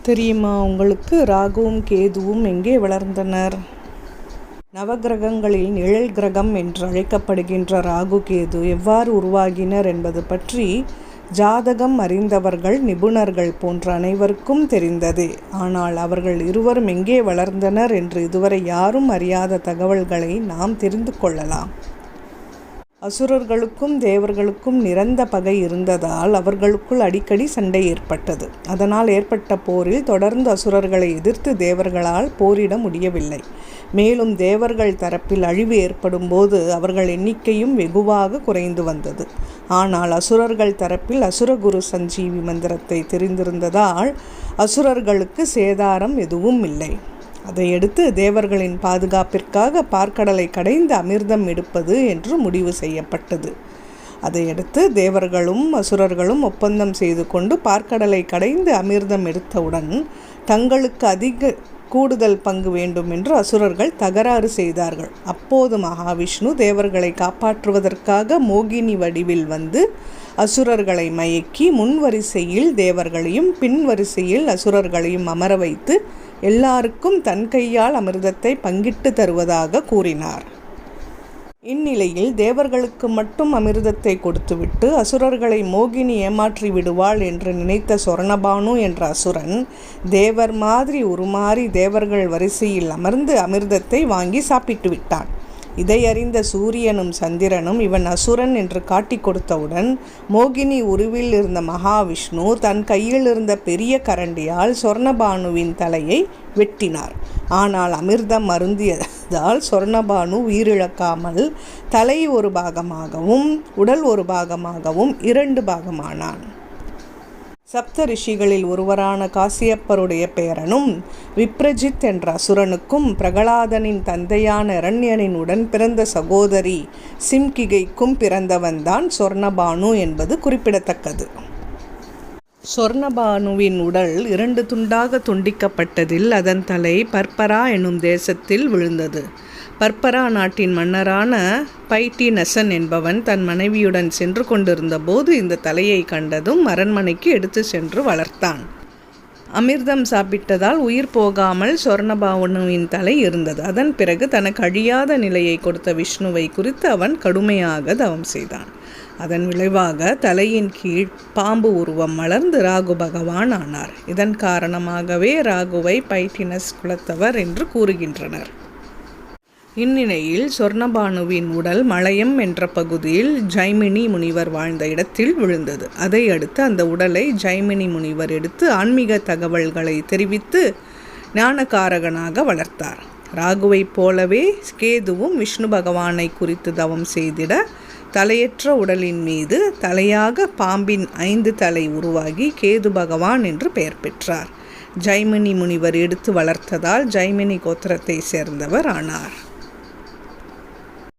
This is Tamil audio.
தெரியுமா உங்களுக்கு, ராகுவும் கேதுவும் எங்கே வளர்ந்தனர்? நவகிரகங்களில் நிழல் கிரகம் என்று அழைக்கப்படுகின்ற ராகு கேது எவ்வாறு உருவாகினர் என்பது பற்றி ஜாதகம் அறிந்தவர்கள், நிபுணர்கள் போன்ற அனைவருக்கும் தெரிந்ததே. ஆனால் அவர்கள் இருவரும் எங்கே வளர்ந்தனர் என்று இதுவரை யாரும் அறியாத தகவல்களை நாம் தெரிந்து கொள்ளலாம். அசுரர்களுக்கும் தேவர்களுக்கும் நிரந்த பகை இருந்ததால் அவர்களுக்குள் அடிக்கடி சண்டை ஏற்பட்டது. அதனால் ஏற்பட்ட போரில் தொடர்ந்து அசுரர்களை எதிர்த்து தேவர்களால் போரிட முடியவில்லை. மேலும் தேவர்கள் தரப்பில் அழிவு ஏற்படும் போது அவர்கள் எண்ணிக்கையும் வெகுவாக குறைந்து வந்தது. ஆனால் அசுரர்கள் தரப்பில் அசுரகுரு சஞ்சீவி மந்திரத்தை தெரிந்திருந்ததால் அசுரர்களுக்கு சேதாரம் எதுவும் இல்லை. அதையடுத்து தேவர்களின் பாதுகாப்பிற்காக பார்க்கடலை கடைந்து அமிர்தம் எடுப்பது என்று முடிவு செய்யப்பட்டது. அதையடுத்து தேவர்களும் அசுரர்களும் ஒப்பந்தம் செய்து கொண்டு பார்க்கடலை கடைந்து அமிர்தம் எடுத்தவுடன் தங்களுக்கு அதிக கூடுதல் பங்கு வேண்டும் என்று அசுரர்கள் தகராறு செய்தார்கள். அப்போது மகாவிஷ்ணு தேவர்களை காப்பாற்றுவதற்காக மோகினி வடிவில் வந்து அசுரர்களை மயக்கி முன்வரிசையில் தேவர்களையும் பின்வரிசையில் அசுரர்களையும் அமர வைத்து எல்லாருக்கும் தன் கையால் அமிர்தத்தை பங்கிட்டு தருவதாக கூறினார். இந்நிலையில் தேவர்களுக்கு மட்டும் அமிர்தத்தை கொடுத்துவிட்டு அசுரர்களை மோகினி ஏமாற்றி விடுவாள் என்று நினைத்த சொர்ணபானு என்ற அசுரன் தேவர் மாதிரி உருமாறி தேவர்கள் வரிசையில் அமர்ந்து அமிர்தத்தை வாங்கி சாப்பிட்டு விட்டான். இதை அறிந்த சூரியனும் சந்திரனும் இவன் அசுரன் என்று காட்டி கொடுத்தவுடன் மோகினி உருவில் இருந்த மகாவிஷ்ணு தன் கையில் இருந்த பெரிய கரண்டியால் சொர்ணபானுவின் தலையை வெட்டினார். ஆனால் அமிர்தம் அருந்தியதால் சொர்ணபானு உயிரிழக்காமல் தலை ஒரு பாகமாகவும் உடல் ஒரு பாகமாகவும் 2 பாகமானான். சப்த ரிஷிகளில் ஒருவரான காசியப்பருடைய பேரனும் விப்ரஜித் என்ற அசுரனுக்கும் பிரகலாதனின் தந்தையான இரண்யனின் உடன் பிறந்த சகோதரி சிம்கிகைக்கும் பிறந்தவன்தான் சொர்ணபானு என்பது குறிப்பிடத்தக்கது. சொர்ணபானுவின் உடல் 2 துண்டாக துண்டிக்கப்பட்டதில் அதன் தலை பர்பரா எனும் தேசத்தில் விழுந்தது. பர்பரா நாட்டின் மன்னரான பைட்டினசன் என்பவன் தன் மனைவியுடன் சென்று கொண்டிருந்த போது இந்த தலையை கண்டதும் அரண்மனைக்கு எடுத்து சென்று வளர்த்தான். அமிர்தம் சாப்பிட்டதால் உயிர் போகாமல் சொர்ணபானுவின் தலை இருந்தது. அதன் பிறகு தனக்கு அழியாத நிலையை கொடுத்த விஷ்ணுவை குறித்து அவன் கடுமையாக தவம் செய்தான். அதன் விளைவாக தலையின் கீழ் பாம்பு உருவம் மலர்ந்து ராகு பகவான் ஆனார். இதன் காரணமாகவே ராகுவை பைட்டினஸ் குலத்தவர் என்று கூறுகின்றனர். இந்நிலையில் சொர்ணபானுவின் உடல் மலயம் என்ற பகுதியில் ஜைமினி முனிவர் வாழ்ந்த இடத்தில் விழுந்தது. அதை அடுத்து அந்த உடலை ஜைமினி முனிவர் எடுத்து ஆன்மீக தகவல்களை தெரிவித்து ஞானகாரகனாக வளர்த்தார். ராகுவைப் போலவே கேதுவும் விஷ்ணு பகவானை குறித்து தவம் செய்திட தலையற்ற உடலின் மீது தலையாக பாம்பின் 5 தலை உருவாகி கேது பகவான் என்று பெயர் பெற்றார். ஜைமினி முனிவர் எடுத்து வளர்த்ததால் ஜைமினி கோத்திரத்தை சேர்ந்தவர் ஆனார்.